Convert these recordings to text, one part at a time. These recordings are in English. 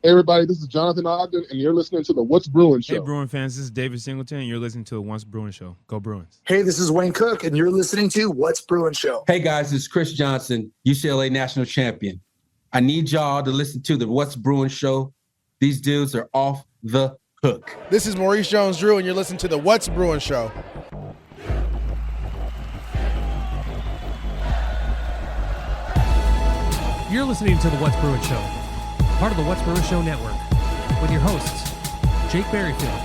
Hey, everybody, this is Jonathan Ogden, and you're listening to the What's Bruin Show. Hey, Bruin fans, this is David Singleton, and you're listening to the What's Bruin Show. Go Bruins. Hey, this is Wayne Cook, and you're listening to What's Bruin Show. Hey, guys, it's Chris Johnson, UCLA national champion. I need y'all to listen to the What's Bruin Show. These dudes are off the hook. This is Maurice Jones-Drew, and you're listening to the What's Bruin Show. You're listening to the What's Bruin Show, part of the What's Bruin Show network, with your hosts, Jake Berryfield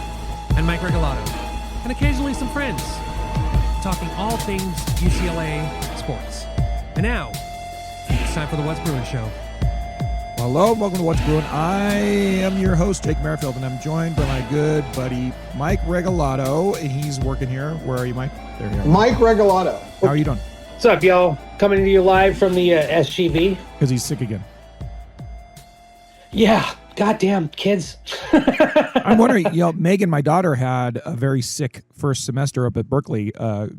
and Mike Regalado, and occasionally some friends, talking all things UCLA sports. And now, it's time for the What's Bruin Show. Hello, welcome to What's Bruin. I am your host, Jake Merrifield, and I'm joined by my good buddy, Mike Regalado. He's working here. Where are you, Mike? There you are. Mike Regalado. How are you doing? What's up, y'all? Coming to you live from the SGV. Because he's sick again. Yeah, goddamn kids. I'm wondering, Megan, my daughter, had a very sick first semester up at Berkeley,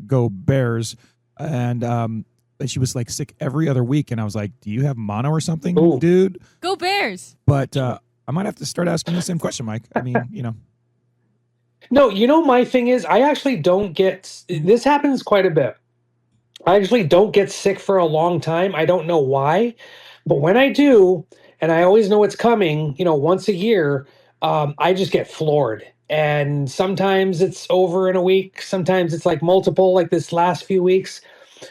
go Bears, and she was like sick every other week, and I was like, do you have mono or something, dude? Go Bears. But I might have to start asking the same question, Mike. I mean, No, my thing is, I actually don't get, this happens quite a bit. I actually don't get sick for a long time. I don't know why, but when I do, and I always know it's coming, once a year, I just get floored. And sometimes it's over in a week. Sometimes it's like multiple, like this last few weeks.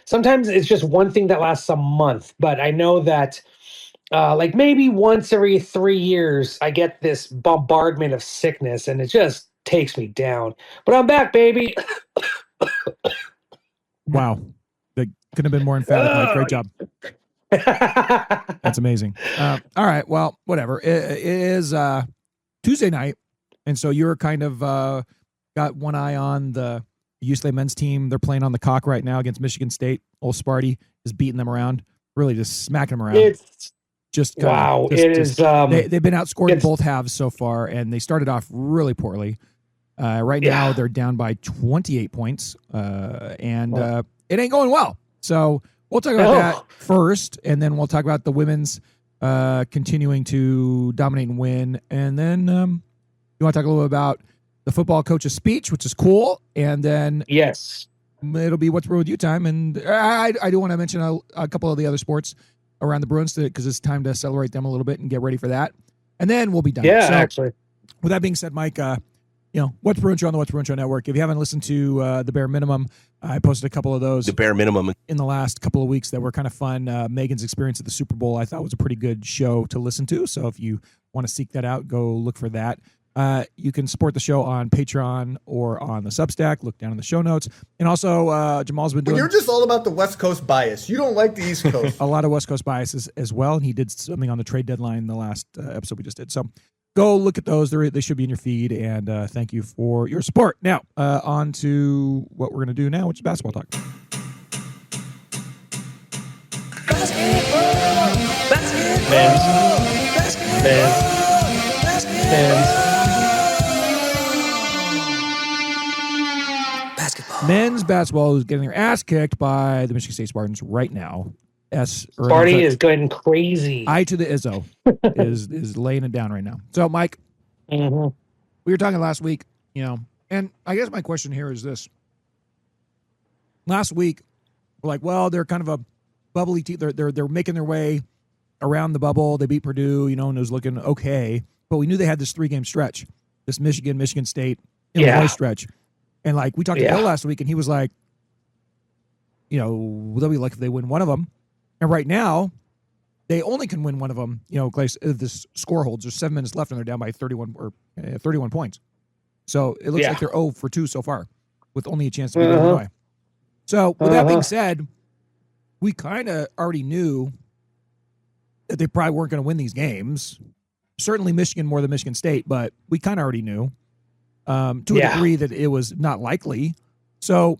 Sometimes it's just one thing that lasts a month. But I know that like maybe once every 3 years, I get this bombardment of sickness, and it just takes me down. But I'm back, baby. Wow. That couldn't have been more emphatic, Mike. Great job. That's amazing. All right. Well, whatever. It is Tuesday night, and so you're kind of got one eye on the UCLA men's team. They're playing on the cock right now against Michigan State. Old Sparty is beating them around, really just smacking them around. It's just wow. It is. They've been outscored in both halves so far, and they started off really poorly. Right now, they're down by 28 points, and it ain't going well. So we'll talk about that first, and then we'll talk about the women's continuing to dominate and win. And then you want to talk a little bit about the football coach's speech, which is cool. And then it'll be What's Bruin with You time. And I do want to mention a couple of the other sports around the Bruins because it's time to celebrate them a little bit and get ready for that. And then we'll be done. Yeah, so, actually. With that being said, Mike, What's Bruin Show on the What's Bruin Show Network. If you haven't listened to The Bare Minimum, I posted a couple of those. The Bare Minimum. In the last couple of weeks that were kind of fun. Megan's experience at the Super Bowl, I thought was a pretty good show to listen to. So if you want to seek that out, go look for that. You can support the show on Patreon or on the Substack. Look down in the show notes. And also, Jamaal's been doing... You're just all about the West Coast bias. You don't like the East Coast. A lot of West Coast biases as well. And he did something on the trade deadline the last episode we just did. So go look at those. They should be in your feed. And thank you for your support. Now, on to what we're going to do now, which is basketball talk. Men's basketball is getting their ass kicked by the Michigan State Spartans right now. Sparty is going crazy. I to the Izzo is laying it down right now. So, Mike, we were talking last week, and I guess my question here is this. Last week, we're like, well, they're kind of a bubbly team. They're making their way around the bubble. They beat Purdue, and it was looking okay. But we knew they had this 3-game stretch, this Michigan State Illinois stretch. And like we talked to Bill last week, and he was like, they'll be like if they win one of them. And right now, they only can win one of them. If this score holds, there's 7 minutes left, and they're down by 31 points. So it looks like they're 0 for 2 so far, with only a chance to beat Illinois. So with that being said, we kind of already knew that they probably weren't going to win these games. Certainly Michigan more than Michigan State, but we kind of already knew to a degree that it was not likely. So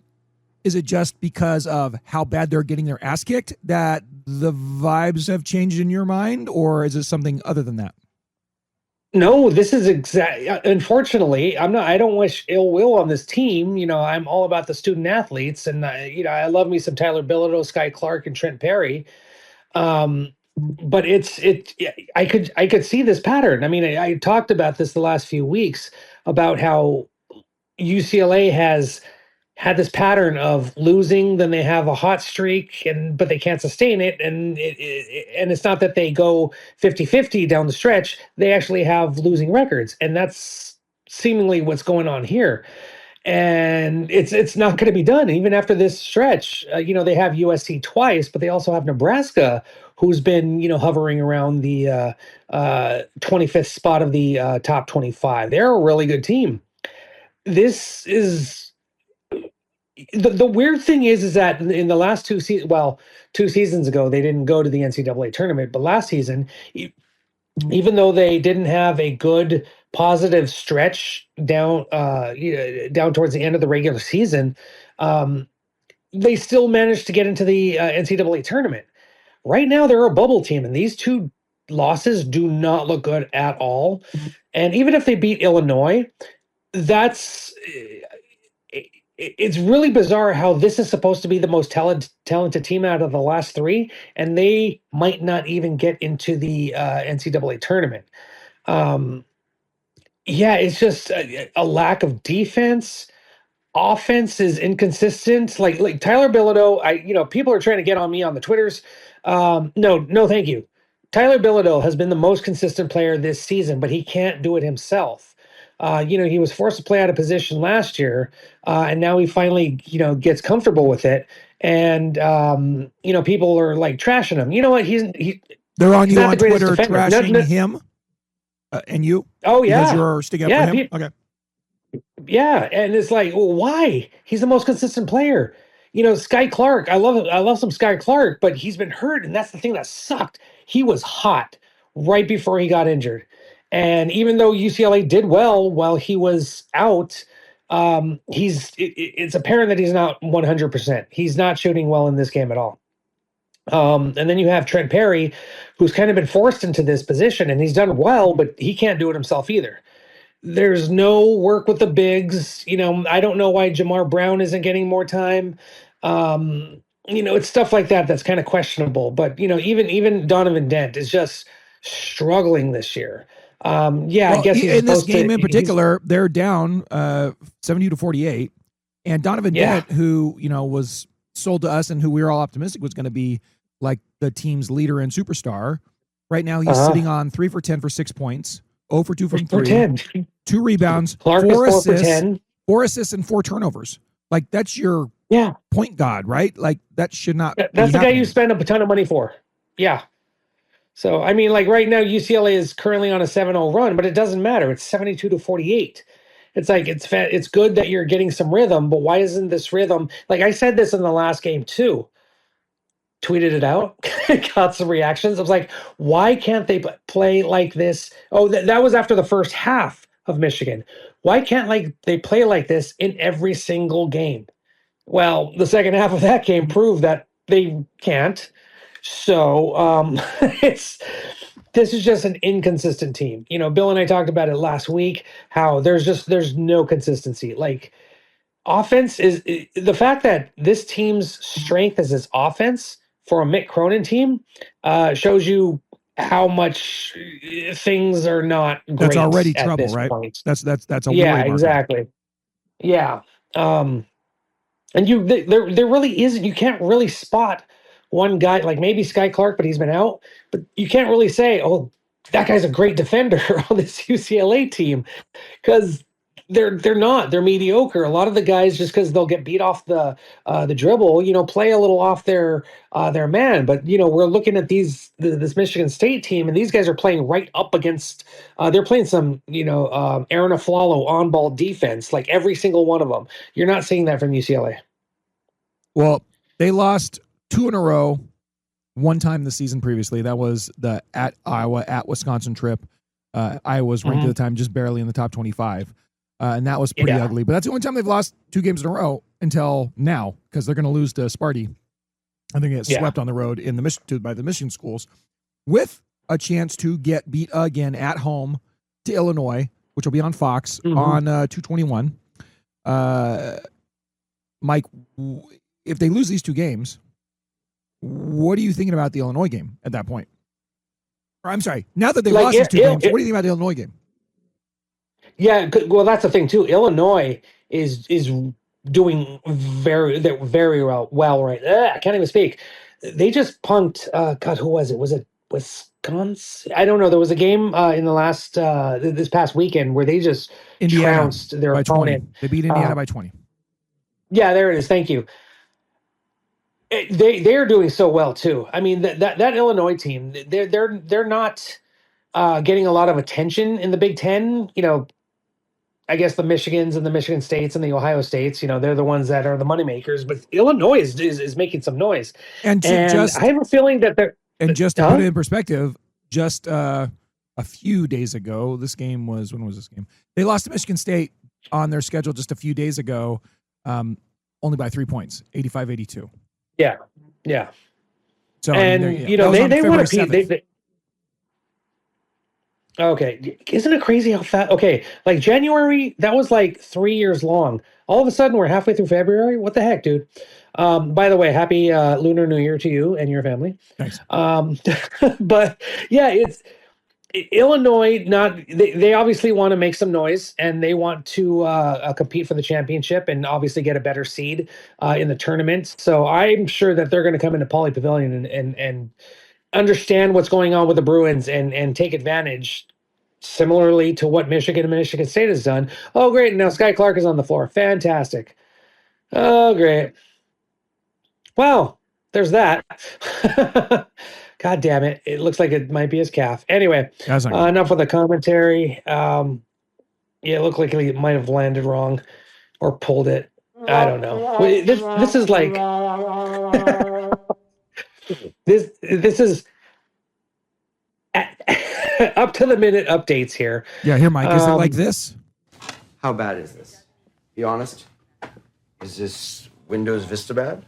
is it just because of how bad they're getting their ass kicked that the vibes have changed in your mind, or is it something other than that? No, this is unfortunately, I don't wish ill will on this team. I'm all about the student athletes, and I love me some Tyler Bilodeau, Sky Clark, and Trent Perry. but I could see this pattern. I mean, I talked about this the last few weeks about how UCLA has had this pattern of losing, then they have a hot streak, but they can't sustain it, and it's not that they go 50-50 down the stretch. They actually have losing records, and that's seemingly what's going on here. And it's not going to be done even after this stretch. They have USC twice, but they also have Nebraska, who's been hovering around the 25th spot of the top 25. They're a really good team. This is the weird thing is that in the last 2 seasons ago, they didn't go to the NCAA tournament, but last season, even though they didn't have a good positive stretch down towards the end of the regular season, they still managed to get into the NCAA tournament. Right now, they're a bubble team, and these 2 losses do not look good at all. And even if they beat Illinois, it's really bizarre how this is supposed to be the most talented team out of the last 3, and they might not even get into the NCAA tournament. It's just a lack of defense. Offense is inconsistent. Like Tyler Bilodeau, people are trying to get on me on the Twitters. No, thank you. Tyler Bilodeau has been the most consistent player this season, but he can't do it himself. He was forced to play out of position last year, and now he finally, gets comfortable with it. And people are like trashing him. You know what? They're on he's you not on the greatest Twitter defender. trashing him and you. Oh yeah, because you're sticking up for him. Okay. Yeah, and it's like, well, why? He's the most consistent player. Sky Clark. I love some Sky Clark, but he's been hurt, and that's the thing that sucked. He was hot right before he got injured. And even though UCLA did well while he was out, it's apparent that he's not 100%. He's not shooting well in this game at all. And then you have Trent Perry, who's kind of been forced into this position, and he's done well, but he can't do it himself either. There's no work with the bigs. I don't know why Jamar Brown isn't getting more time. It's stuff like that that's kind of questionable. But even Donovan Dent is just struggling this year. I guess he's in this game in particular, they're down 70-48, and Donovan Dent, who was sold to us and who we were all optimistic was going to be like the team's leader and superstar. Right now, he's sitting on 3 for 10 for 6 points. 0 for 2 from 3, 2 rebounds, Clark 4 is 4 assists, for 10. 4 assists and 4 turnovers. Like that's your point guard, right? Like that should not. That's the guy you spend a ton of money for. Yeah. So I mean, like right now, UCLA is currently on a 7-0 run, but it doesn't matter. It's 72-48. It's like it's good that you're getting some rhythm, but why isn't this rhythm? Like I said this in the last game too. Tweeted it out, got some reactions. I was like, why can't they play like this? Oh, that was after the first half of Michigan. Why can't they play like this in every single game? Well, the second half of that game proved that they can't. So this is just an inconsistent team. Bill and I talked about it last week, how there's no consistency. Like offense is the fact that this team's strength is its offense for a Mick Cronin team shows you how much things are not great. That's already trouble, right? Point. That's a yeah, worry marker. Exactly. Yeah, and there really isn't. You can't really spot one guy, like maybe Sky Clark, but he's been out. But you can't really say, oh, that guy's a great defender on this UCLA team, because they're not. They're mediocre. A lot of the guys, just because they'll get beat off the dribble, play a little off their man. But we're looking at this Michigan State team, and these guys are playing right up against. They're playing some Aaron Aflalo on ball defense, like every single one of them. You're not seeing that from UCLA. Well, they lost 2 in a row. One time this season previously, that was the at Iowa at Wisconsin trip. Iowa was ranked at the time just barely in the top 25. And that was pretty ugly. But that's the only time they've lost 2 games in a row until now, because they're going to lose to Sparty. I think it swept on the road by the Michigan schools, with a chance to get beat again at home to Illinois, which will be on Fox on 2/21. Mike, if they lose these 2 games, what are you thinking about the Illinois game at that point? Or, I'm sorry. Now that they Like, lost these two games, what do you think about the Illinois game? Yeah, well, that's the thing too. Illinois is doing very well right. I can't even speak. They just punked. God, who was it? Was it Wisconsin? I don't know. There was a game in the last this past weekend where they just Indiana trounced their by opponent. 20. They beat Indiana by 20. Yeah, there it is. Thank you. They're doing so well too. I mean that Illinois team, they're not getting a lot of attention in the Big Ten. You know, I guess the Michigans and the Michigan States and the Ohio States, you know, they're the ones that are the moneymakers. But Illinois is making some noise, And I have a feeling that they're. And just to put it in perspective, just a few days ago, when was this game? They lost to Michigan State on their schedule just a few days ago, only by 3 points, 85-82. Yeah. So and they want to. Okay, isn't it crazy how fast? Okay, like January, that was like 3 years long. All of a sudden, we're halfway through February. What the heck, dude? By the way, happy Lunar New Year to you and your family. Thanks. But yeah, it's Illinois. They obviously want to make some noise and they want to compete for the championship and obviously get a better seed in the tournament. So I'm sure that they're going to come into Pauley Pavilion and understand what's going on with the Bruins and take advantage, similarly to what Michigan and Michigan State has done. Oh, great. Now Sky Clark is on the floor. Fantastic. Oh, great. Well, there's that. God damn it. It looks like it might be his calf. Anyway, enough of the commentary. Yeah, it looked like he might have landed wrong or pulled it. I don't know. This is like... This is up to the minute updates here. Yeah, here, Mike. Is it like this? How bad is this? Be honest. Is this Windows Vista bad?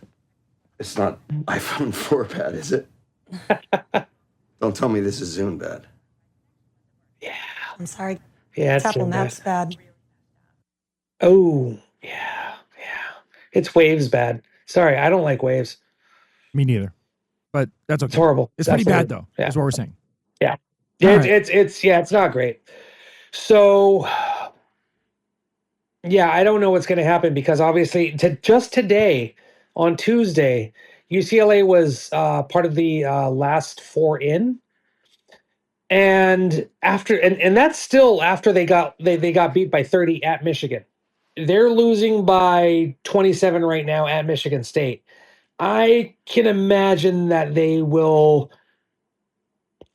It's not iPhone 4 bad, is it? Don't tell me this is Zune bad. Yeah. I'm sorry. Yeah, it's Apple Maps bad. Oh, yeah. It's Waves bad. Sorry, I don't like Waves. Me neither. But that's okay. It's horrible. It's pretty bad though. Yeah. That's what we're saying. Yeah. Right. It's not great. So yeah, I don't know what's going to happen because obviously just today on Tuesday, UCLA was part of the last four in. And that's still after they got beat by 30 at Michigan. They're losing by 27 right now at Michigan State. I can imagine that they will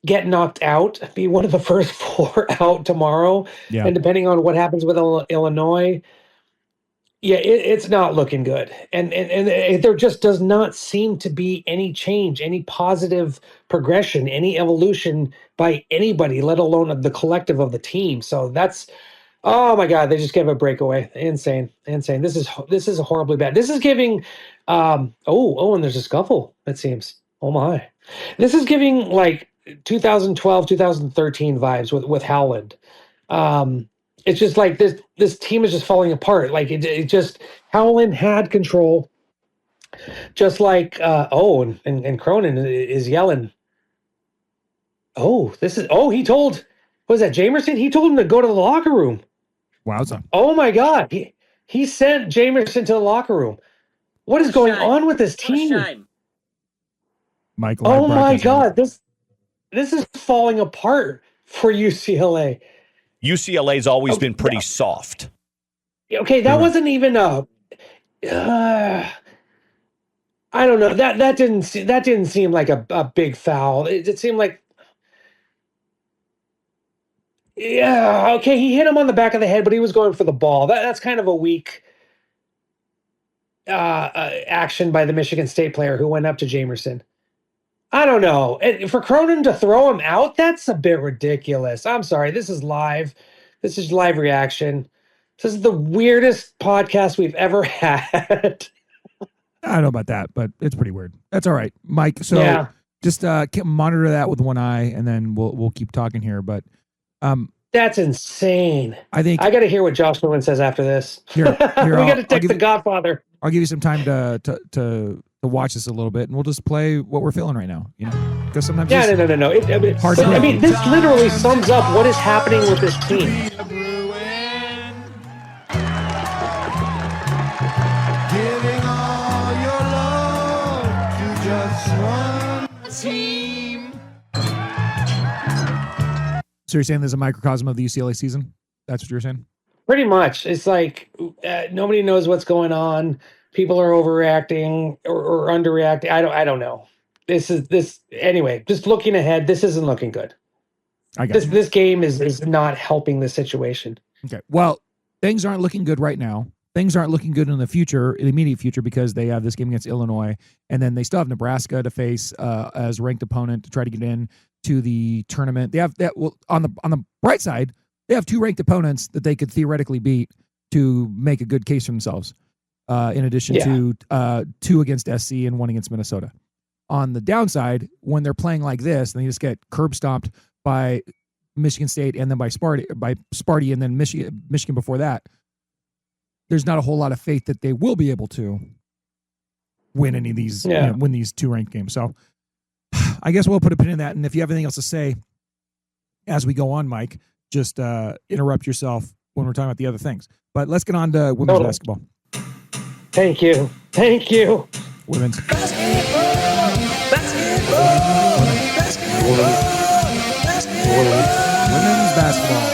get knocked out, be one of the first four out tomorrow. Yeah. And depending on what happens with Illinois, yeah, it's not looking good. And there just does not seem to be any change, any positive progression, any evolution by anybody, let alone the collective of the team. So that's, oh my God, they just gave a breakaway. Insane. This is horribly bad. This is giving, and there's a scuffle, it seems. Oh my. This is giving like 2012, 2013 vibes with Howland. It's just like this team is just falling apart. Like it just, Howland had control. Just like, and Cronin is yelling. He told, what was that, Jamerson? He told him to go to the locker room. Wowza. Oh my God. He sent Jamerson to the locker room. What is going on with this team? Michael. Oh my God. This is falling apart for UCLA. UCLA's always been pretty soft. Okay, that wasn't even a. I don't know. That didn't seem like a big foul. It seemed like. Yeah. Okay, he hit him on the back of the head, but he was going for the ball. That's kind of a weak action by the Michigan State player who went up to Jamerson. I don't know. And for Cronin to throw him out, that's a bit ridiculous. I'm sorry. This is live. This is live reaction. This is the weirdest podcast we've ever had. I don't know about that, but it's pretty weird. That's all right, Mike. So just monitor that with one eye, and then we'll keep talking here. But that's insane. I think I got to hear what Josh Lewin says after this. Here, we got to take the Godfather. I'll give you some time to watch this a little bit, and we'll just play what we're feeling right now. Because sometimes no. I mean, this literally sums up what is happening with this team. Giving all your love to just one team. So you're saying there's a microcosm of the UCLA season? That's what you're saying? Pretty much. It's like nobody knows what's going on. People are overreacting or underreacting. I don't know. Anyway, just looking ahead, this isn't looking good. This game is not helping the situation. Okay. Well, things aren't looking good right now. Things aren't looking good in the future, in the immediate future, because they have this game against Illinois, and then they still have Nebraska to face as a ranked opponent to try to get in to the tournament. They have that. Well, on the bright side, they have 2 ranked opponents that they could theoretically beat to make a good case for themselves. In addition to 2 against SC and 1 against Minnesota. On the downside, when they're playing like this, and they just get curb stomped by Michigan State and then by Sparty and then Michigan before that, there's not a whole lot of faith that they will be able to win any of these, win these 2 ranked games. So I guess we'll put a pin in that. And if you have anything else to say as we go on, Mike, just interrupt yourself when we're talking about the other things. But let's get on to women's basketball. Thank you. Women's. Women's basketball.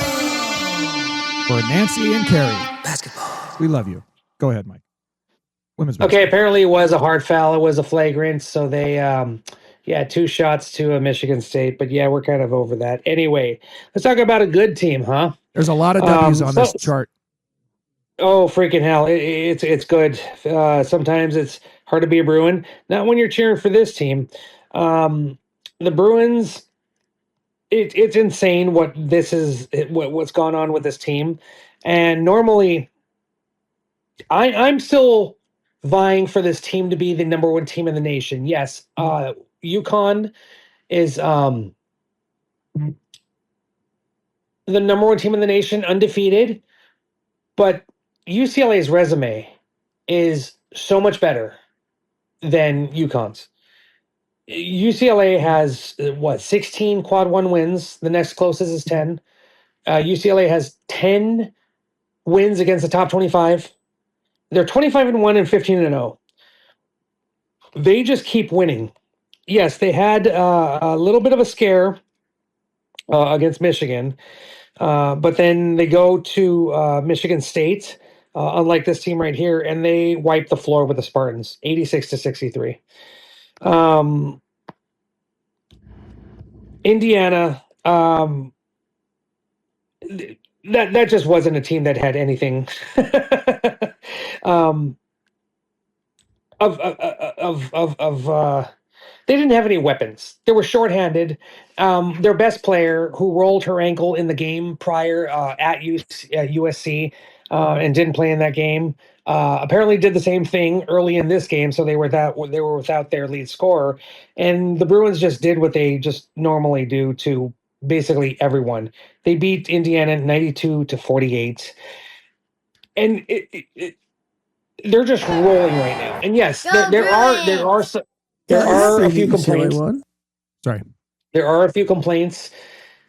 For Nancy and Carrie. Basketball. We love you. Go ahead, Mike. Women's basketball. Okay, apparently it was a hard foul. It was a flagrant. So they, 2 shots to Michigan State. But yeah, we're kind of over that. Anyway, let's talk about a good team, huh? There's a lot of W's on this chart. Oh, freaking hell. It's good. Sometimes it's hard to be a Bruin. Not when you're cheering for this team. The Bruins, it's insane what's gone on with this team. And normally, I'm still vying for this team to be the number 1 team in the nation. Yes, UConn is the number 1 team in the nation, undefeated. But UCLA's resume is so much better than UConn's. UCLA has 16 quad 1 wins. The next closest is 10. UCLA has 10 wins against the top 25. They're 25-1 and 15-0. They just keep winning. Yes, they had a little bit of a scare against Michigan, but then they go to Michigan State, unlike this team right here, and they wipe the floor with the Spartans, 86-63. Indiana, that just wasn't a team that had anything they didn't have any weapons. They were shorthanded. Their best player, who rolled her ankle in the game prior at USC and didn't play in that game, apparently did the same thing early in this game. So they were without their lead scorer, and the Bruins just did what they just normally do to basically everyone. They beat Indiana 92-48, and they're just rolling right now. And yes, there are a few complaints. Sorry, there are a few complaints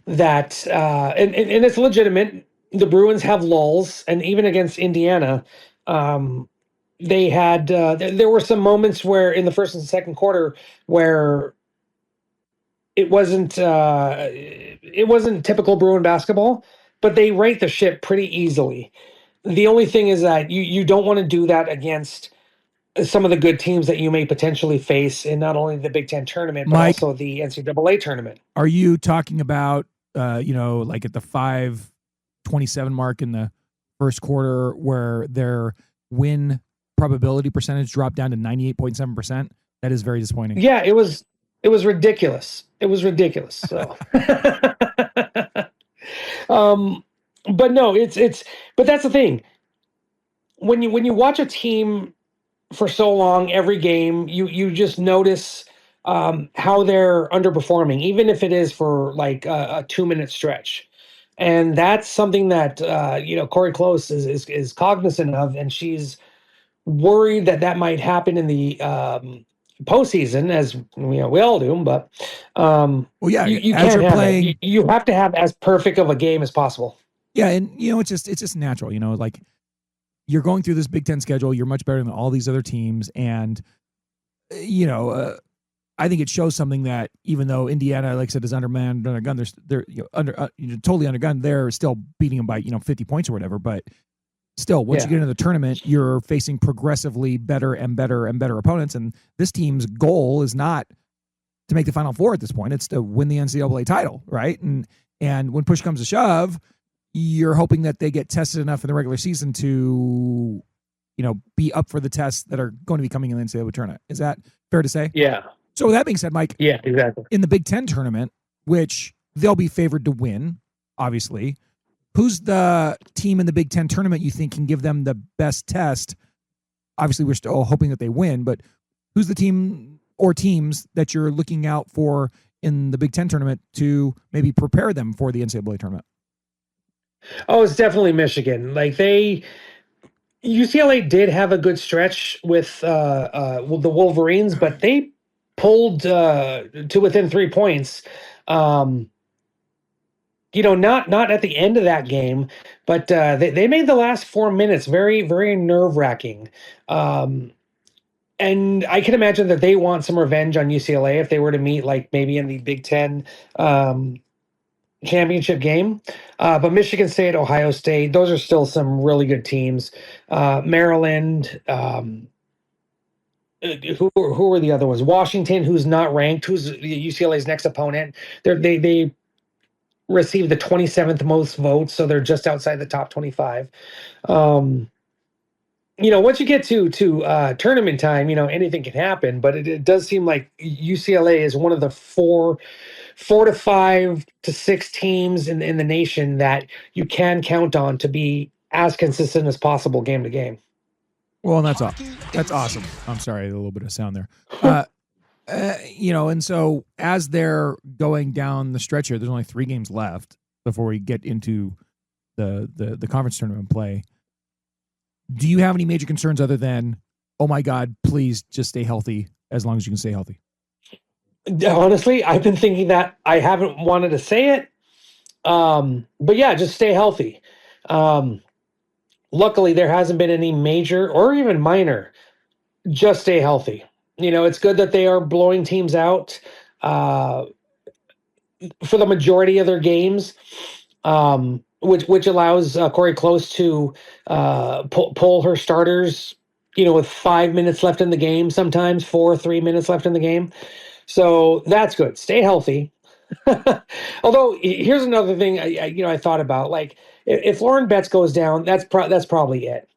that and it's legitimate. The Bruins have lulls, and even against Indiana, they had there were some moments where in the first and second quarter where it wasn't typical Bruin basketball, but they right the ship pretty easily. The only thing is that you don't want to do that against some of the good teams that you may potentially face in not only the Big Ten tournament, but also the NCAA tournament. Are you talking about, like at the 5:27 mark in the first quarter where their win probability percentage dropped down to 98.7%? That is very disappointing. Yeah, it was ridiculous. It was ridiculous. So, but no, but that's the thing. When you watch a team for so long, every game, you just notice how they're underperforming, even if it is for like a 2-minute stretch. And that's something that Corey Close is cognizant of, and she's worried that might happen in the postseason, as we all do. But well, yeah, you as can't you're have playing, it. You have to have as perfect of a game as possible. Yeah, and it's just natural. Like you're going through this Big Ten schedule. You're much better than all these other teams, and I think it shows something that even though Indiana, like I said, is undermanned, undergunned, they're totally undergunned. They're still beating them by 50 points or whatever. But still, once you get into the tournament, you're facing progressively better and better and better opponents. And this team's goal is not to make the Final Four at this point; it's to win the NCAA title, right? And when push comes to shove, you're hoping that they get tested enough in the regular season to, be up for the tests that are going to be coming in the NCAA tournament. Is that fair to say? Yeah. So with that being said, Mike, yeah, exactly. In the Big Ten tournament, which they'll be favored to win, obviously, who's the team in the Big Ten tournament you think can give them the best test? Obviously, we're still hoping that they win, but who's the team or teams that you're looking out for in the Big Ten tournament to maybe prepare them for the NCAA tournament? Oh, it's definitely Michigan. UCLA did have a good stretch with the Wolverines, but they pulled to within 3 points. Not at the end of that game, but they made the last 4 minutes very, very nerve-wracking. And I can imagine that they want some revenge on UCLA if they were to meet maybe in the Big Ten championship game. But Michigan State, Ohio State, those are still some really good teams. Maryland, who are the other ones? Washington, who's not ranked, who's UCLA's next opponent. They received the 27th most votes, so they're just outside the top 25. Once you get to tournament time, anything can happen. But it does seem like UCLA is one of the four to 5 to 6 teams in the nation that you can count on to be as consistent as possible game to game. Well, and that's awesome. I'm sorry, a little bit of sound there. And so as they're going down the stretch here, there's only 3 games left before we get into the conference tournament play. Do you have any major concerns other than, oh my God, please just stay healthy as long as you can stay healthy? Honestly, I've been thinking that. I haven't wanted to say it. But yeah, just stay healthy. Luckily, there hasn't been any major or even minor. Just stay healthy. It's good that they are blowing teams out for the majority of their games, which allows Corey Close to pull her starters, with 5 minutes left in the game, sometimes 3 minutes left in the game. So that's good. Stay healthy. Although here's another thing I thought about. If Lauren Betts goes down, that's probably it.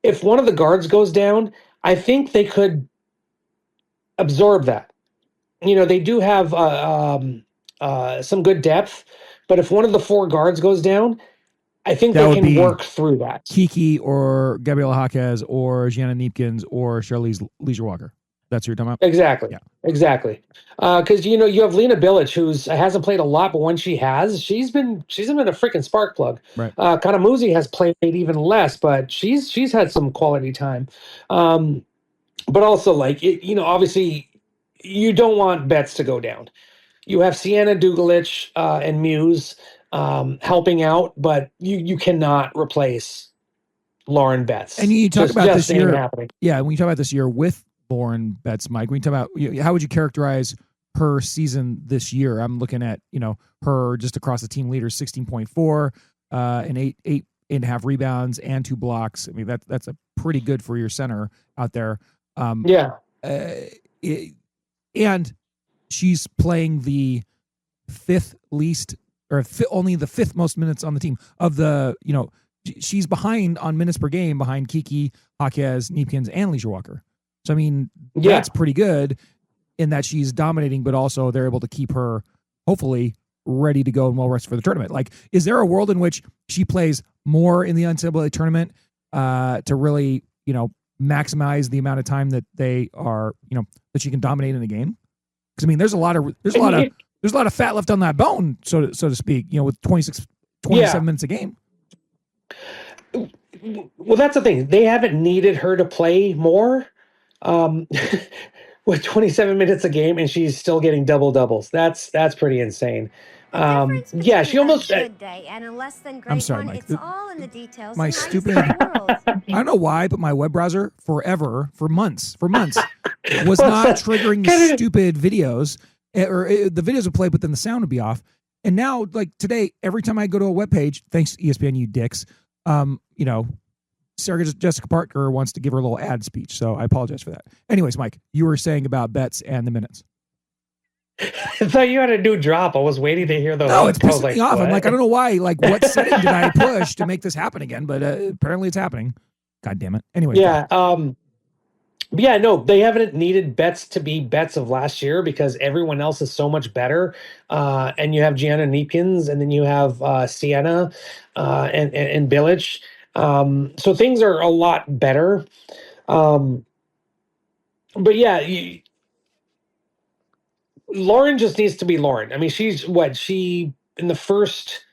If one of the guards goes down, I think they could absorb that. They do have some good depth, but if one of the 4 guards goes down, I think they can work through that. Kiki or Gabriela Jaquez or Gianna Neepkins or Charlize Leisure Walker. That's what you're talking about? Exactly. Yeah. Exactly. Because you have Lena Bilic, who hasn't played a lot, but when she has, she's been a freaking spark plug. Right. Kanamuzzi has played even less, but she's had some quality time. But also, obviously, you don't want Betts to go down. You have Sienna Dugalich and Muse helping out, but you cannot replace Lauren Betts. And you talk about this year. Happening. Yeah, when you talk about this year with Lauren Betts, Mike, when you talk about how would you characterize her season this year? I'm looking at her just across the team leaders, 16.4, and 8.5 rebounds and 2 blocks. I mean that's a pretty good for your center out there. And she's playing the 5th least or only the 5th most minutes on the team of the she's behind on minutes per game behind Kiki, Jaquez, Neepkins, and Leisure Walker. So, I mean, that's pretty good in that she's dominating, but also they're able to keep her, hopefully, ready to go and well-rested for the tournament. Is there a world in which she plays more in the NCAA tournament to really, maximize the amount of time that they are, that she can dominate in a game? Because, I mean, there's a lot of fat left on that bone, so to speak, with 27 minutes a game. Well, that's the thing. They haven't needed her to play more. With 27 minutes a game, and she's still getting doubles. That's pretty insane. Yeah, she almost. Good day and a less than great I'm sorry, one. Mike. It's all in the details. My and how you stupid. see the world. I don't know why, but my web browser for months, was not triggering stupid videos, or the videos would play, but then the sound would be off. And now, like today, every time I go to a web page, thanks ESPN, you dicks, Sarah Jessica Parker wants to give her a little ad speech, so I apologize for that. Anyways, Mike, you were saying about bets and the minutes. I thought you had a new drop. I was waiting to hear the. No, it's pissing me off. I'm like, I don't know why. Like, what setting did I push to make this happen again? But apparently, it's happening. God damn it. Anyway. Yeah. Yeah. No, they haven't needed bets to be bets of last year because everyone else is so much better. And you have Gianna Neepkins, and then you have Sienna and Bilic. So things are a lot better. But yeah. Lauren just needs to be Lauren. I mean, she in the first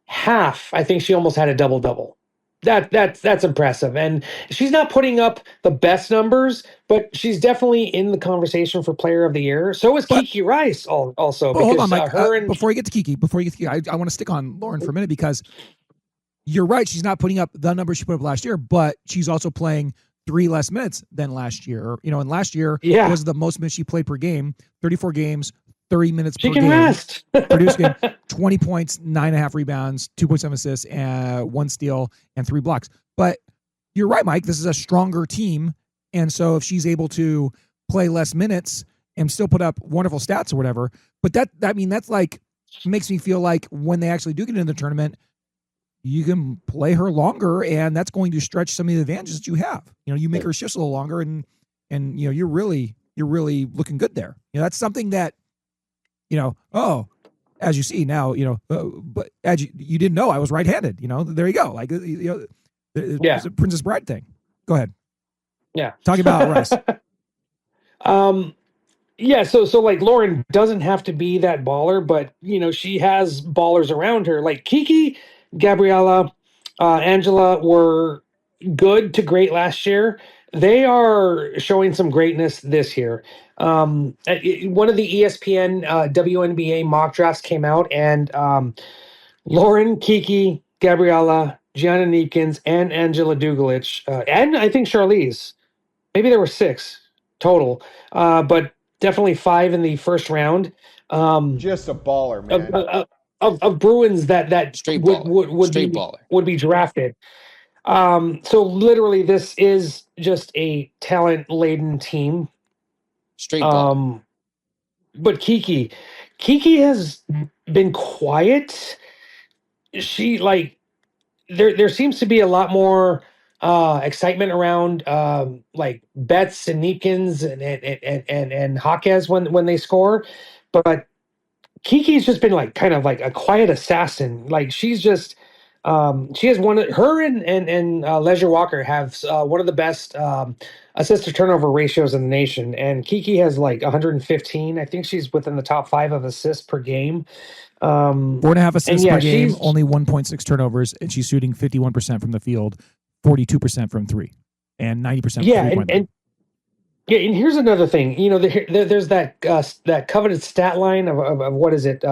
half, I think she almost had a double-double. That's impressive. And she's not putting up the best numbers, but she's definitely in the conversation for player of the year. So is Kiki Rice also. But hold on, Mike. Her before you get to Kiki, I want to stick on Lauren for a minute because you're right. She's not putting up the numbers she put up last year, but she's also playing 3 less minutes than last year. And last year was the most minutes she played per game, 34 games, 30 minutes per game. She can rest. Produced game, 20 points, 9.5 rebounds, 2.7 assists, 1 steal, and 3 blocks. But you're right, Mike. This is a stronger team. And so if she's able to play less minutes and still put up wonderful stats or whatever, but that's like, makes me feel like when they actually do get into the tournament, you can play her longer, and that's going to stretch some of the advantages that you have. You make her shifts a little longer, and you're really looking good there. That's something that, as you see now, but as you didn't know, I was right-handed. There you go. Like it's a Princess Bride thing. Go ahead. Yeah, talking about Rice. Yeah, so like Lauren doesn't have to be that baller, but she has ballers around her. Like Kiki, Gabriella, Angela were good to great last year. They are showing some greatness this year. One of the ESPN WNBA mock drafts came out, and Lauren, Kiki, Gabriella, Gianna Neepkins, and Angela Dugalich, and I think Charlize. Maybe there were 6 total, but definitely 5 in the first round. Just a baller, man. Of Bruins that Straight would be drafted. So literally, this is just a talent-laden team. Straight baller. But Kiki has been quiet. She there seems to be a lot more excitement around like Betts and Neepkins and Jaquez when they score, but Kiki's just been kind of like a quiet assassin. Like she's just she has her and Leisure Walker have one of the best assist to turnover ratios in the nation, and Kiki has 115. I think she's within the top 5 of assists per game. 4.5 assists per game, only 1.6 turnovers, and she's shooting 51% from the field, 42% from 3, and 90% from 3-point line. Yeah, and here's another thing. There's that coveted stat line of what is it,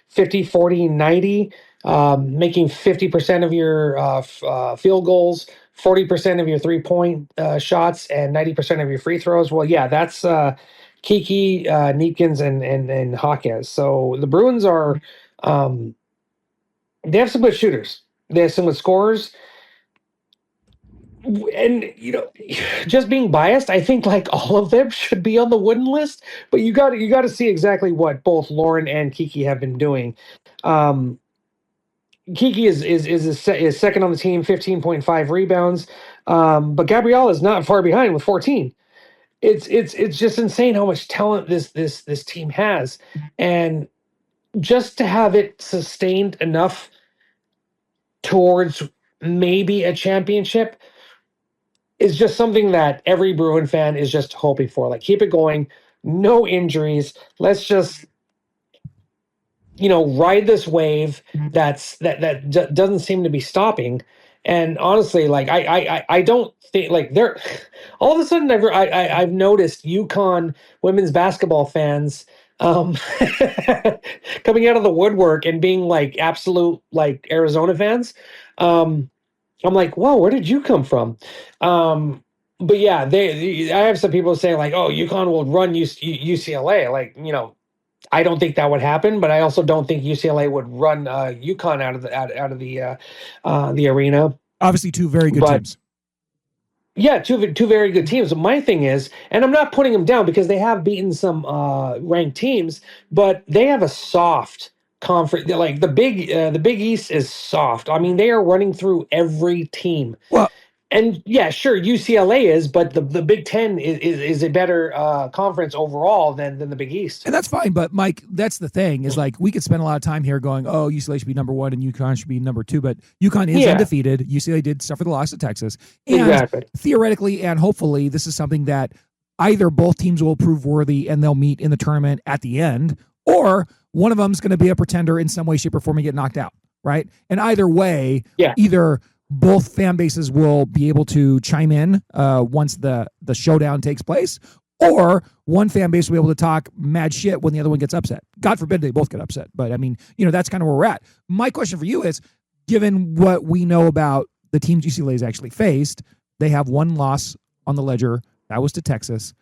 50, 40, 90, making 50% of your field goals, 40% of your 3-point shots, and 90% of your free throws. Well, yeah, that's Kiki, Neepkins, and Jaquez. So the Bruins are they have some good shooters. They have some good scorers. And just being biased, I think all of them should be on the wooden list. But you got to see exactly what both Lauren and Kiki have been doing. Kiki is second on the team, 15.5 rebounds. But Gabrielle is not far behind with 14. It's just insane how much talent this team has, and just to have it sustained enough towards maybe a championship is just something that every Bruin fan is just hoping for. Keep it going, no injuries. Let's just, ride this wave that doesn't seem to be stopping. And honestly, like I don't think like they're all of a sudden I've noticed UConn women's basketball fans coming out of the woodwork and being like absolute like Arizona fans. I'm like, whoa, where did you come from? But yeah, I have some people saying like, oh, UConn will run UCLA. Like, you know, I don't think that would happen, but I also don't think UCLA would run UConn out of the arena. Obviously, two very good teams. Yeah, two very good teams. My thing is, and I'm not putting them down because they have beaten some ranked teams, but they have a soft conference. Like the Big East is soft. I mean, they are running through every team. Well, and yeah, sure, UCLA is, but the Big Ten is a better conference overall than the Big East. And that's fine, but Mike, that's the thing is like we could spend a lot of time here going, oh, UCLA should be number 1 and UConn should be number 2, but UConn is undefeated. UCLA did suffer the loss to Texas, and theoretically and hopefully, this is something that either both teams will prove worthy and they'll meet in the tournament at the end, or one of them is going to be a pretender in some way, shape, or form and get knocked out, right? And either way, either both fan bases will be able to chime in once the showdown takes place, or one fan base will be able to talk mad shit when the other one gets upset. God forbid they both get upset. But I mean, you know, that's kind of where we're at. My question for you is, given what we know about the teams UCLA has actually faced, they have one loss on the ledger. That was to Texas.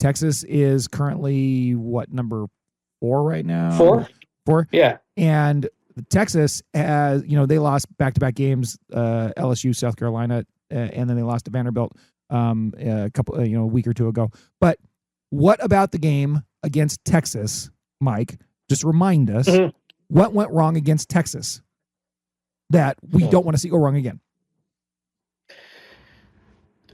Texas is currently number 4 right now? 4? Yeah. And Texas has, you know, they lost back-to-back games, LSU, South Carolina, and then they lost to Vanderbilt a week or two ago. But what about the game against Texas, Mike? Just remind us what went wrong against Texas that we don't want to see go wrong again.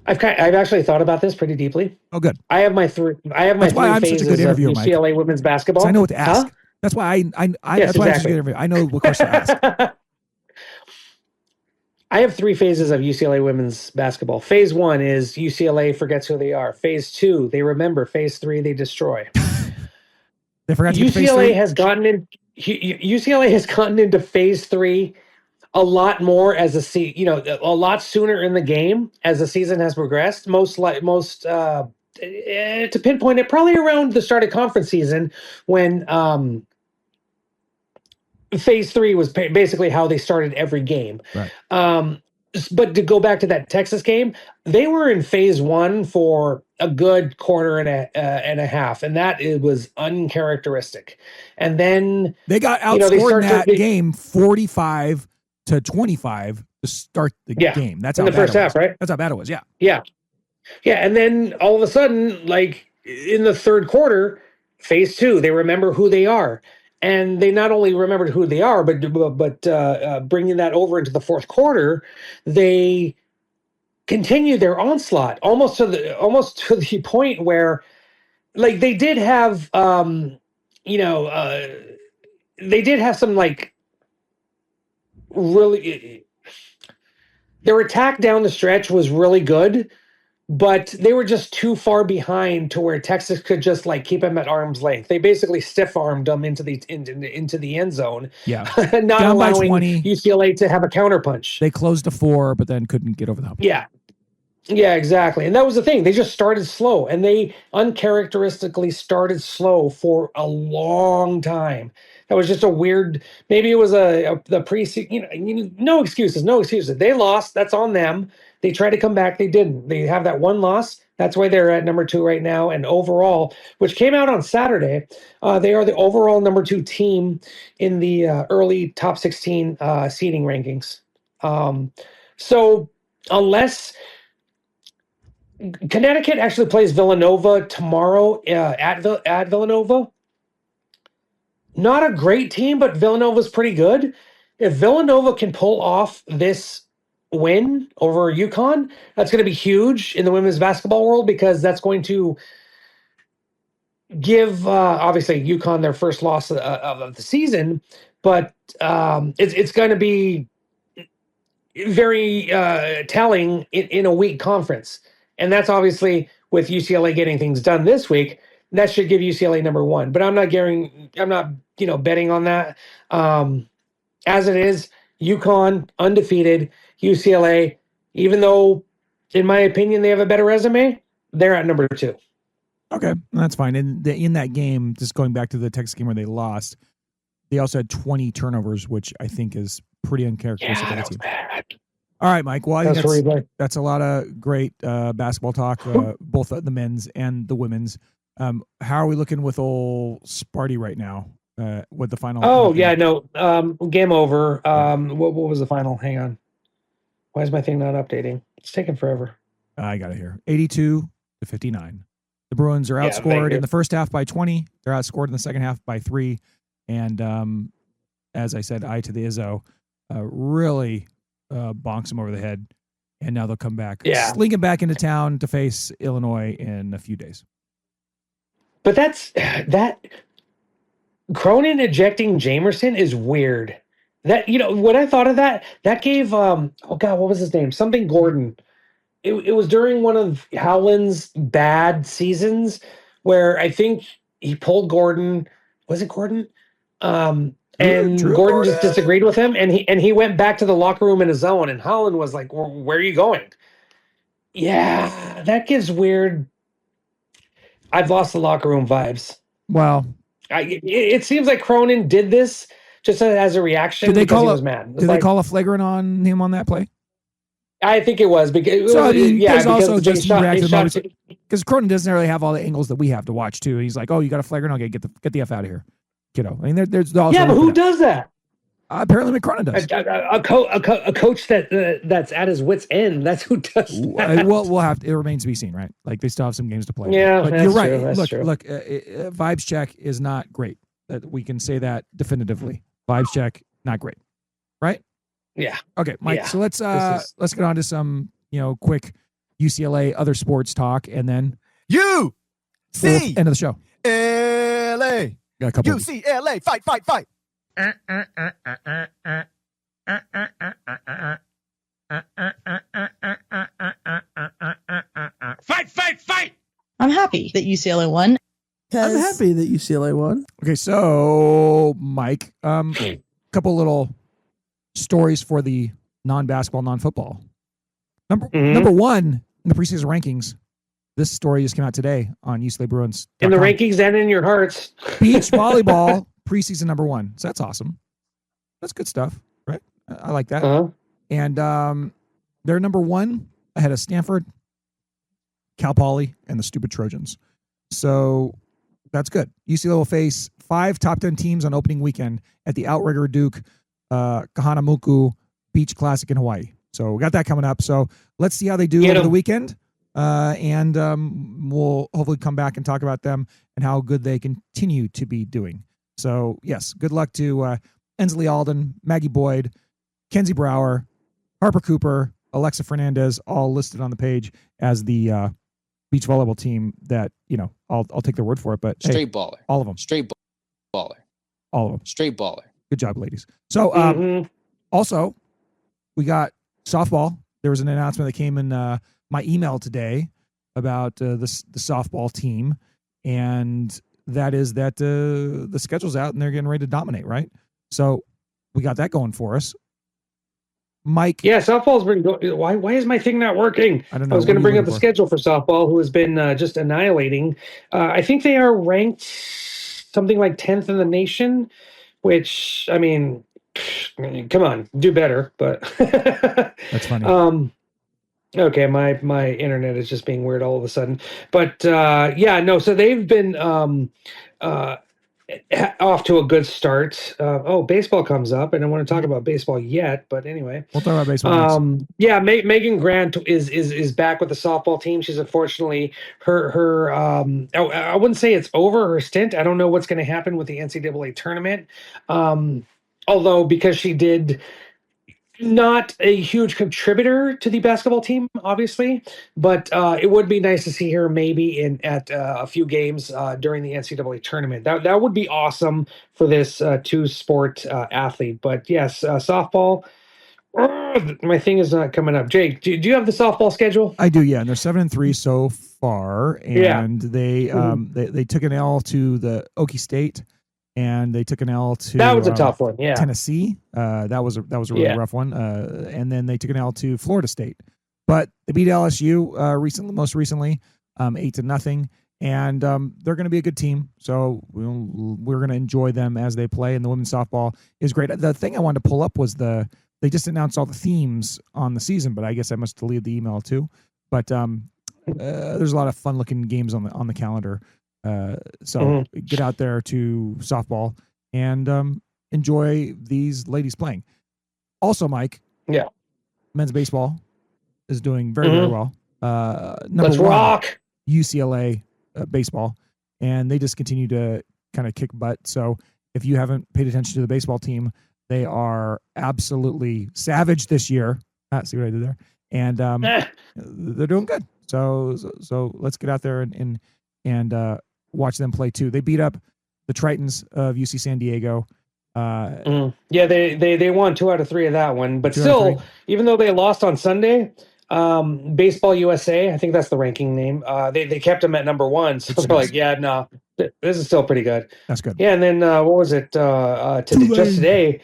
I've actually thought about this pretty deeply. Oh, good. I have my three phases of UCLA women's basketball. I know what to ask. Huh? That's why that's why it's a good interview. I know what question to ask. I have 3 phases of UCLA women's basketball. Phase 1 is UCLA forgets who they are. Phase 2, they remember. Phase 3, they destroy. They forgot to UCLA has gotten into phase 3 a lot more as a lot sooner in the game as the season has progressed. To pinpoint it, probably around the start of conference season when phase 3 was basically how they started every game. Right. But to go back to that Texas game, they were in phase 1 for a good quarter and a half, and that it was uncharacteristic. And then they got outscored in that game 45-25 to start the game. That's in how the first half, right? That's how bad it was. Yeah. Yeah. And then all of a sudden, like in the third quarter, phase 2, they remember who they are. And they not only remembered who they are, but bringing that over into the fourth quarter, they continued their onslaught almost to the point where, like, they did have, they did have some like really. Their attack down the stretch was really good. But they were just too far behind to where Texas could just like keep them at arm's length. They basically stiff-armed them into the end zone. Yeah, not down by allowing 20. UCLA to have a counterpunch. They closed to 4, but then couldn't get over the hump. Yeah, exactly. And that was the thing. They just started slow, and they uncharacteristically started slow for a long time. That was just a weird. Maybe it was the pre-season. No excuses. They lost. That's on them. They tried to come back. They didn't. They have that one loss. That's why they're at number 2 right now. And overall, which came out on Saturday, they are the overall number 2 team in the early top 16 seeding rankings. So unless Connecticut actually plays Villanova tomorrow at Villanova. Not a great team, but Villanova's pretty good. If Villanova can pull off this win over UConn, that's going to be huge in the women's basketball world because that's going to give obviously UConn their first loss of the season, but it's going to be very telling in a weak conference, and that's obviously with UCLA getting things done this week. That should give UCLA number 1, but I'm not betting on that. As it is, UConn, undefeated. UCLA, even though, in my opinion, they have a better resume, they're at number 2. Okay, that's fine. And in that game, just going back to the Texas game where they lost, they also had 20 turnovers, which I think is pretty uncharacteristic of the team. Bad. All right, Mike. Well, I think That's that's a lot of great basketball talk, both the men's and the women's. How are we looking with old Sparty right now with the final? Oh, yeah, no. Game over. What was the final? Hang on. Why is my thing not updating? It's taking forever. I got it here. 82-59. The Bruins are outscored in the first half by 20. They're outscored in the second half by 3. And as I said, I to the Izzo really bonks them over the head. And now they'll come back, slinking back into town to face Illinois in a few days. But that Cronin ejecting Jamerson is weird. That, when I thought of that gave oh God, what was his name? Something Gordon. It was during one of Howland's bad seasons where I think he pulled Gordon. Was it Gordon? And Gordon just disagreed with him, and he went back to the locker room in his zone, and Howland was like, "Where are you going?" Yeah, that gives weird. I've lost the locker room vibes. Well, it seems like Cronin did this just as a reaction because he was mad. Did they call a flagrant on him on that play? I think it was because there's also just because Cronin doesn't really have all the angles that we have to watch too. He's like, "Oh, you got a flagrant? Okay, get the F out of here, kiddo." I mean, there's also but who does that? Apparently, McCronin does. A coach that's at his wit's end. That's who does that. We'll have to, it remains to be seen, right? Like they still have some games to play. Yeah, but that's you're right. True, that's look, vibes check is not great. We can say that definitively. Vibes check not great, right? Yeah. Okay, Mike. Yeah. So let's get on to some quick UCLA other sports talk, and then UCLA end of the show. LA. Got a couple. UCLA, fight. Fight. I'm happy that UCLA won. I'm happy that UCLA won. Okay, so Mike, couple little stories for the non-basketball, non-football. Number one in the preseason rankings. This story just came out today on UCLA Bruins. In the rankings and in your hearts. Beach volleyball preseason number 1. So that's awesome. That's good stuff, right? I like that. Uh-huh. And they're number 1 ahead of Stanford, Cal Poly, and the stupid Trojans. So that's good. UCLA will face 5 top 10 teams on opening weekend at the Outrigger Duke Kahanamoku Beach Classic in Hawaii. So we got that coming up. So let's see how they do over the weekend. And we'll hopefully come back and talk about them and how good they continue to be doing. So, yes, good luck to Ensley Alden, Maggie Boyd, Kenzie Brower, Harper Cooper, Alexa Fernandez, all listed on the page as the beach volleyball team that, I'll take their word for it. But straight baller. All of them. Straight baller. All of them. Straight baller. Good job, ladies. So, also, we got softball. There was an announcement that came in my email today about the softball team, and that is that the schedule's out and they're getting ready to dominate, right? So we got that going for us. Mike. Yeah, softball's been going. Why is my thing not working? I don't know. I was going to bring up the schedule for softball, who has been just annihilating. I think they are ranked something like 10th in the nation, which, I mean, come on, do better. But that's funny. Okay, my internet is just being weird all of a sudden. But so they've been off to a good start. Baseball comes up, and I want to talk about baseball yet, but anyway. We'll talk about baseball next. Megan Grant is back with the softball team. She's unfortunately her I wouldn't say it's over her stint. I don't know what's going to happen with the NCAA tournament. Although because she did not a huge contributor to the basketball team, obviously, but it would be nice to see her maybe at a few games during the NCAA tournament. That would be awesome for this two-sport athlete. But yes, softball. My thing is not coming up. Jake, do you have the softball schedule? I do, yeah. And they're 7-3 so far, and they took an L to the Okie State and they took an L to That was a tough one. Yeah. Tennessee. That was a really rough one. And then they took an L to Florida State, but they beat LSU most recently, 8-0. And they're going to be a good team. So we're going to enjoy them as they play. And the women's softball is great. The thing I wanted to pull up was they just announced all the themes on the season, but I guess I must delete the email too. But there's a lot of fun looking games on the calendar. So get out there to softball and enjoy these ladies playing. Also, Mike. Yeah. Men's baseball is doing very, very well. Let's rock. UCLA baseball, and they just continue to kind of kick butt. So if you haven't paid attention to the baseball team, they are absolutely savage this year. See what I did there? And they're doing good. So let's get out there and watch them play too. They beat up the Tritons of UC San Diego. Yeah, they won 2 out of 3 of that one, but still, even though they lost on Sunday, Baseball USA, I think that's the ranking name. They kept them at number 1. So they're like, yeah, no, this is still pretty good. That's good. Yeah, and then what was it? Just today,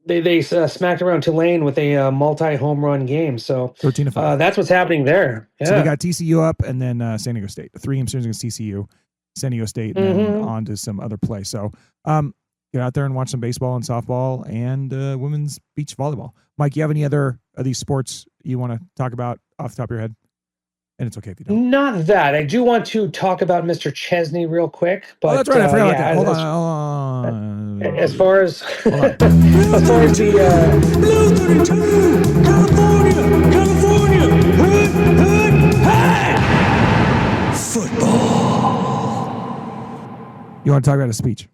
they smacked around Tulane with a multi-home run game. So 13-5. That's what's happening there. Yeah. So they got TCU up, and then San Diego State. The 3-game series against TCU, San Diego State, and then on to some other play. So get out there and watch some baseball and softball and women's beach volleyball. Mike, you have any other of these sports you want to talk about off the top of your head? And it's okay if you don't. Not that. I do want to talk about Mr. Chesney real quick. But, that's right. I forgot about that. Hold on. As far as as far as the Blue 32, California, hood, hey! Football. You want to talk about a speech?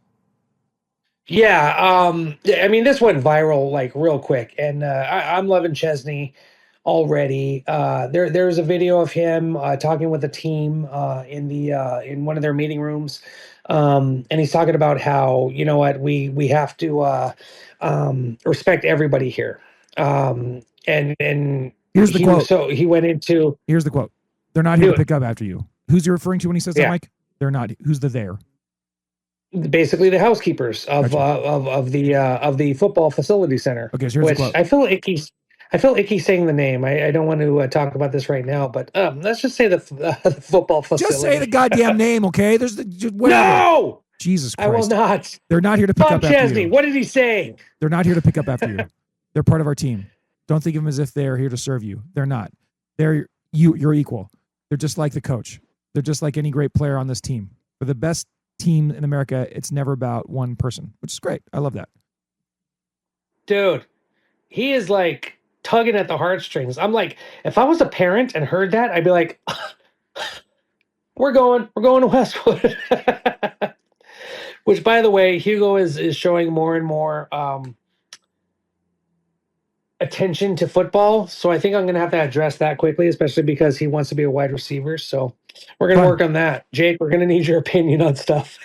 Yeah, I mean, this went viral like real quick, and I'm loving Chesney already. There's a video of him talking with the team in one of their meeting rooms, and he's talking about how, you know what, we have to respect everybody here. And here's the quote. So he went into here's the quote. They're not here to pick up after you. Who's he referring to when he says that, Mike? They're not. Who's the there? Basically the housekeepers of the football facility center. Okay, so here's the quote. I feel icky saying the name. I don't want to talk about this right now, but let's just say the football facility. Just say the goddamn name, okay? There's whatever. No, Jesus Christ. I will not. They're not here to pick up after Chesney, you. what did he say? They're not here to pick up after you. They're part of our team. Don't think of them as if they're here to serve you. They're not. You're equal. They're just like the coach. They're just like any great player on this team. For the best team in America, it's never about one person, which is great. I love that. Dude, he is like tugging at the heartstrings. I'm like, if I was a parent and heard that, I'd be like, we're going to Westwood. Which, by the way, Hugo is showing more and more attention to football. So I think I'm going to have to address that quickly, especially because he wants to be a wide receiver. So we're going to work on that. Jake, we're going to need your opinion on stuff.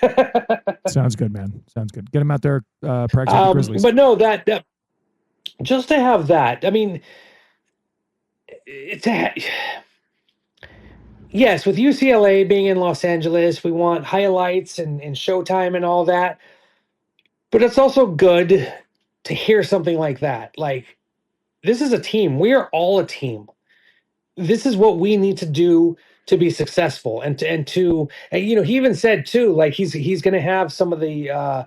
Sounds good, man. Sounds good. Get him out there, practice with the Grizzlies. But no, that just to have that, I mean, yes, with UCLA being in Los Angeles, we want highlights and Showtime and all that. But it's also good to hear something like that. Like, this is a team. We are all a team. This is what we need to do to be successful. And you know, he even said too, like he's going to have some of the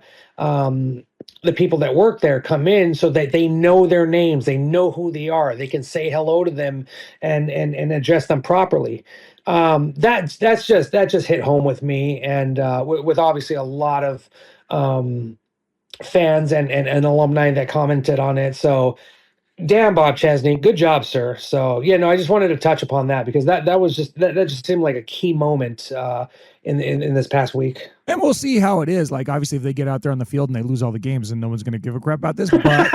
people that work there come in so that they know their names, they know who they are, they can say hello to them and address them properly. That just hit home with me, and with obviously a lot of fans and alumni that commented on it. So damn, Bob Chesney, good job, sir. So yeah, no, I just wanted to touch upon that because that just seemed like a key moment in this past week. And we'll see how it is. Like, obviously, if they get out there on the field and they lose all the games, and no one's going to give a crap about this. But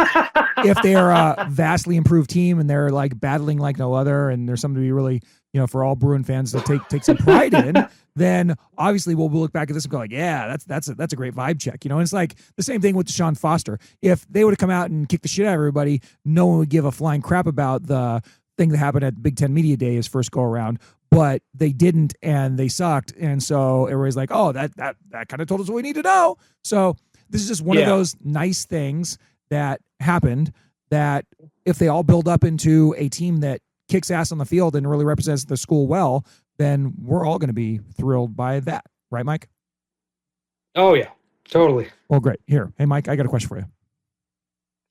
if they are a vastly improved team and they're like battling like no other, and there's something to be really, you know, for all Bruin fans to take some pride in, then obviously we'll look back at this and go like, yeah, that's a great vibe check, you know. And it's like the same thing with Deshaun Foster. If they would have come out and kicked the shit out of everybody, no one would give a flying crap about the thing that happened at Big Ten Media Day his first go around. But they didn't, and they sucked, and so everybody's like, "Oh, that kind of told us what we need to know." So this is just one of those nice things that happened that if they all build up into a team that kicks ass on the field and really represents the school well, then we're all going to be thrilled by that. Right, Mike? Oh, yeah. Totally. Well, great. Here. Hey, Mike, I got a question for you.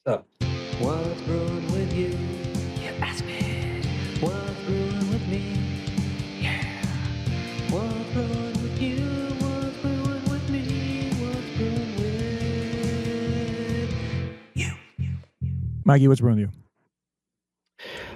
What's up? What's brewing with you? You ask me. What's brewing with me? Yeah. What's brewing with you? What's brewing with me? What's brewing with you? Mikey, what's brewing with you?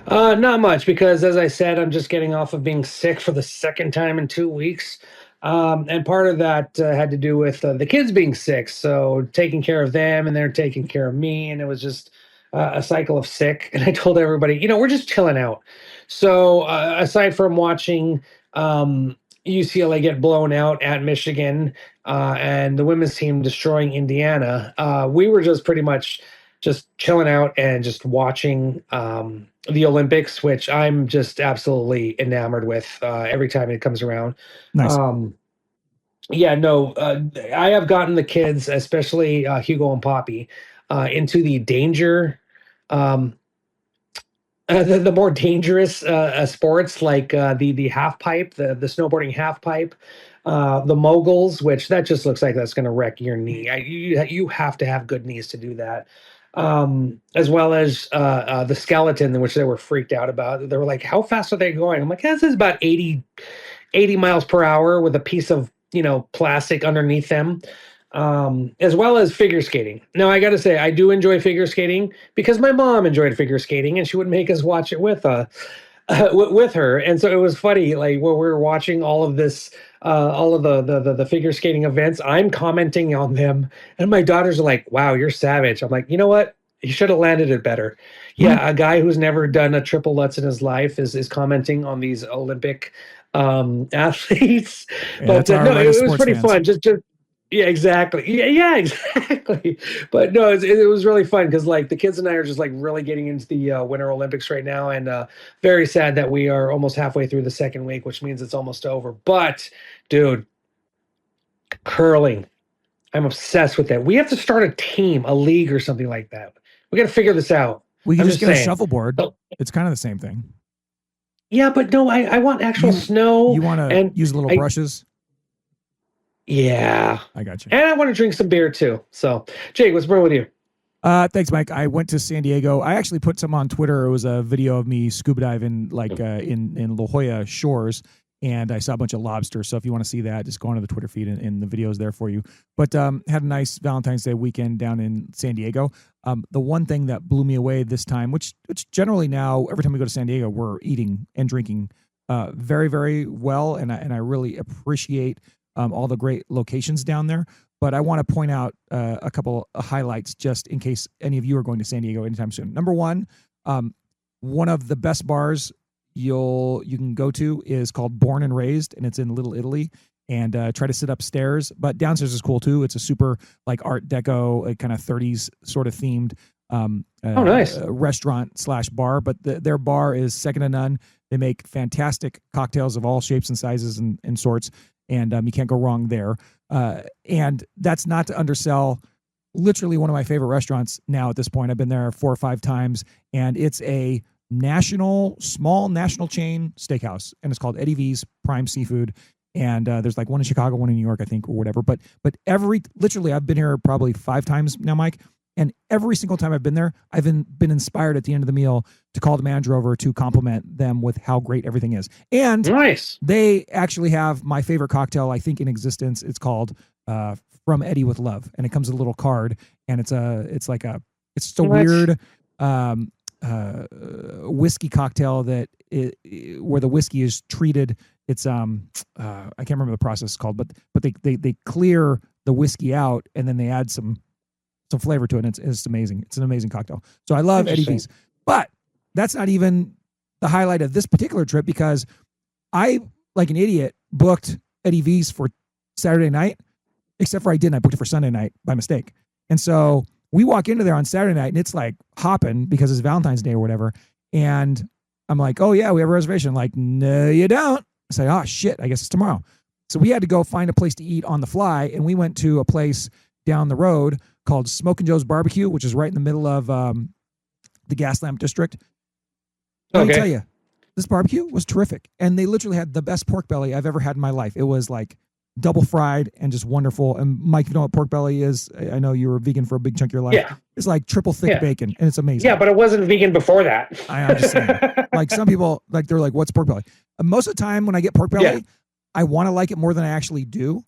Not much, because as I said, I'm just getting off of being sick for the second time in 2 weeks. And part of that had to do with the kids being sick. So taking care of them, and they're taking care of me. And it was just a cycle of sick. And I told everybody, we're just chilling out. So aside from watching UCLA get blown out at Michigan and the women's team destroying Indiana, we were just pretty much just chilling out and just watching the Olympics, which I'm just absolutely enamored with every time it comes around. Nice. I have gotten the kids, especially Hugo and Poppy, into the the more dangerous sports, like the half pipe, the snowboarding half pipe, the moguls, which that just looks like that's going to wreck your knee. You have to have good knees to do that. As well as the skeleton, which they were freaked out about. They were like, how fast are they going? I'm like, this is about 80 miles per hour with a piece of, plastic underneath them. As well as figure skating. Now, I got to say, I do enjoy figure skating because my mom enjoyed figure skating and she would make us watch it with her. And so it was funny, like when we were watching all of this, all of the figure skating events, I'm commenting on them and my daughters are like, wow, you're savage. I'm like, you know what? You should have landed it better. Yeah. A guy who's never done a triple Lutz in his life is commenting on these Olympic athletes. Yeah, but no, it was pretty fun. Yeah, exactly. Yeah, exactly. But no, it was really fun because like the kids and I are just like really getting into the Winter Olympics right now, and very sad that we are almost halfway through the second week, which means it's almost over. But dude, curling, I'm obsessed with that. We have to start a team, a league, or something like that. We got to figure this out. We can just get a shuffleboard. It's kind of the same thing. Yeah, but no, I want actual snow. You want to use little brushes? Yeah. I got you. And I want to drink some beer too. So, Jake, what's wrong with you? Thanks, Mike. I went to San Diego. I actually put some on Twitter. It was a video of me scuba diving in La Jolla shores, and I saw a bunch of lobsters. So if you want to see that, just go onto the Twitter feed and the video's there for you. But had a nice Valentine's Day weekend down in San Diego. The one thing that blew me away this time, which generally now, every time we go to San Diego, we're eating and drinking very, very well. And I really appreciate all the great locations down there. But I want to point out a couple of highlights just in case any of you are going to San Diego anytime soon. Number one of the best bars you can go to is called Born and Raised, and it's in Little Italy. And try to sit upstairs, but downstairs is cool too. It's a super like Art Deco, kind of 30s sort of themed nice restaurant / bar. But their bar is second to none. They make fantastic cocktails of all shapes and sizes and sorts. And you can't go wrong there. And that's not to undersell literally one of my favorite restaurants now at this point. I've been there 4 or 5 times, and it's a small national chain steakhouse, and it's called Eddie V's Prime Seafood. And there's like one in Chicago, one in New York, I think, or whatever. But literally, I've been here probably 5 times now, Mike. And every single time I've been there, I've been inspired at the end of the meal to call the manager over to compliment them with how great everything is. And nice. They actually have my favorite cocktail, I think, in existence. It's called From Eddie with Love, and it comes with a little card, and it's just a weird whiskey cocktail where the whiskey is treated. It's I can't remember the process it's called, but they clear the whiskey out and then they add some flavor to it. And it's amazing. It's an amazing cocktail. So I love Eddie V's. But that's not even the highlight of this particular trip, because I, like an idiot, booked Eddie V's for Saturday night, except for I didn't. I booked it for Sunday night by mistake. And so we walk into there on Saturday night and it's like hopping because it's Valentine's Day or whatever. And I'm like, oh yeah, we have a reservation. I'm like, no, you don't. I say, oh shit, I guess it's tomorrow. So we had to go find a place to eat on the fly. And we went to a place down the road called Smokin' Joe's Barbecue, which is right in the middle of the Gaslamp District. Let me tell you, this barbecue was terrific. And they literally had the best pork belly I've ever had in my life. It was like double fried and just wonderful. And Mike, you know what pork belly is? I know you were vegan for a big chunk of your life. Yeah. It's like triple thick bacon, and it's amazing. Yeah, but it wasn't vegan before that. I'm just saying. Like some people, like they're like, what's pork belly? Most of the time when I get pork belly, I want to like it more than I actually do.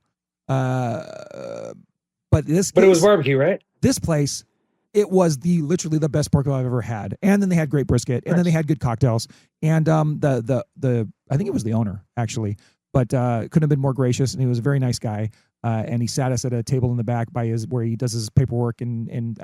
But it was barbecue, right? This place, it was literally the best pork belly I've ever had. And then they had great brisket, and then they had good cocktails. And the I think it was the owner actually, but couldn't have been more gracious. And he was a very nice guy. And he sat us at a table in the back where he does his paperwork, and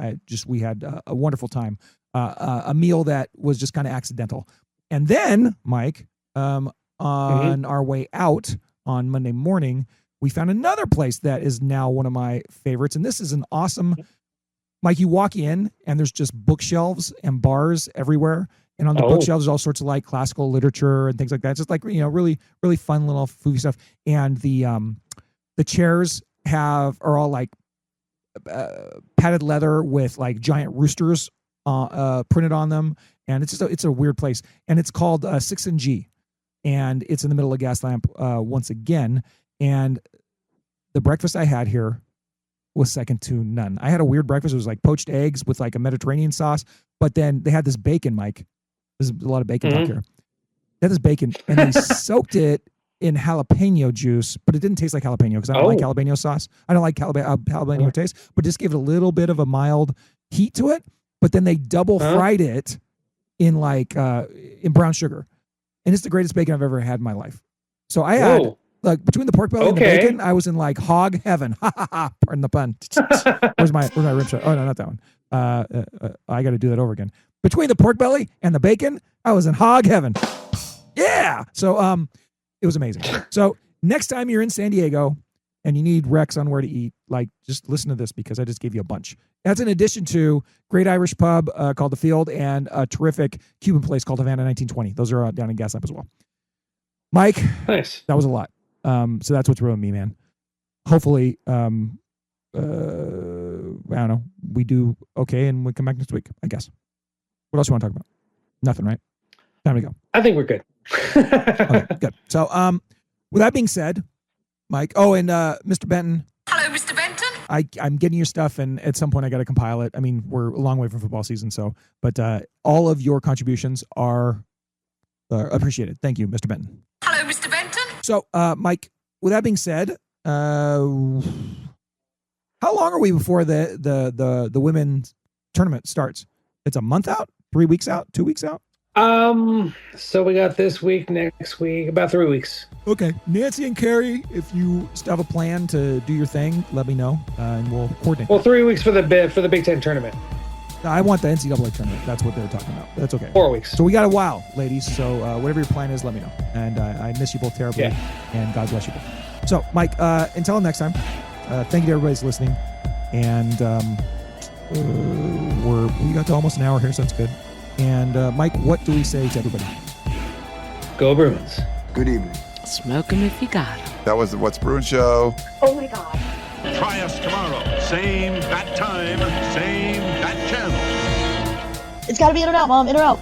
we had a wonderful time. A meal that was just kind of accidental. And then, Mike, on our way out on Monday morning, we found another place that is now one of my favorites. And this is an awesome, Mike, you walk in and there's just bookshelves and bars everywhere. And on the bookshelves, there's all sorts of like classical literature and things like that. It's just like, really, really fun little foodie stuff. And the chairs are all like padded leather with like giant roosters printed on them. And it's a weird place. And it's called 6&G. And it's in the middle of Gaslamp once again. And the breakfast I had here was second to none. I had a weird breakfast. It was like poached eggs with like a Mediterranean sauce. But then they had this bacon, Mike. There's a lot of bacon out here. They had this bacon, and they soaked it in jalapeno juice, but it didn't taste like jalapeno because I don't like jalapeno sauce. I don't like jalapeno taste, but just gave it a little bit of a mild heat to it. But then they double fried it in in brown sugar. And it's the greatest bacon I've ever had in my life. So I had, like, between the pork belly and the bacon, I was in like hog heaven. Ha ha ha. Pardon the pun. Where's my rib shot? Oh, no, not that one. I got to do that over again. Between the pork belly and the bacon, I was in hog heaven. Yeah. So it was amazing. So next time you're in San Diego and you need recs on where to eat, like, just listen to this because I just gave you a bunch. That's in addition to great Irish pub called The Field and a terrific Cuban place called Havana 1920. Those are down in Gaslamp as well. Mike, nice. That was a lot. So that's what's ruined me, man. Hopefully, I don't know, we do okay and we come back next week, I guess. What else you want to talk about? Nothing, right? Time to go. I think we're good. Okay, good. So, with that being said, Mike. Oh, and Mr. Benton. Hello, Mr. Benton. I'm getting your stuff, and at some point I got to compile it. I mean, we're a long way from football season, but all of your contributions are appreciated. Thank you, Mr. Benton. Hello, Mr. Benton. So, Mike, with that being said, how long are we before the women's tournament starts? It's a month out, 3 weeks out, 2 weeks out. So we got this week, next week, about 3 weeks. Okay, Nancy and Carrie, if you still have a plan to do your thing, let me know, and we'll coordinate. Well, 3 weeks for the Big Ten tournament. I want the NCAA tournament. That's what they're talking about. That's okay. 4 weeks. So we got a while, ladies. So whatever your plan is, let me know. And I miss you both terribly. And God bless you both. So, Mike, until next time, thank you to everybody that's listening. And we got to almost an hour here, so that's good. And Mike, what do we say to everybody? Go Bruins. Good evening. Smoke 'em if you got 'em. That was the What's Bruin Show. Oh my God. Try us tomorrow. Same bat time, same bat channel. It's got to be in or out, Mom. In or out.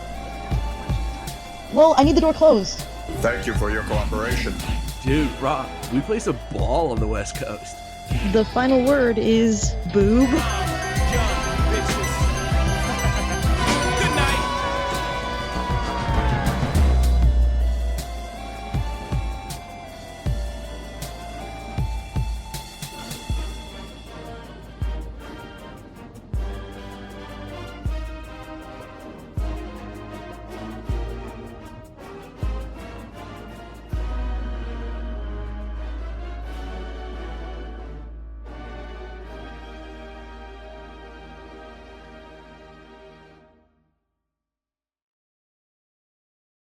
Well, I need the door closed. Thank you for your cooperation. Dude, Rock, we play some ball on the West Coast. The final word is boob.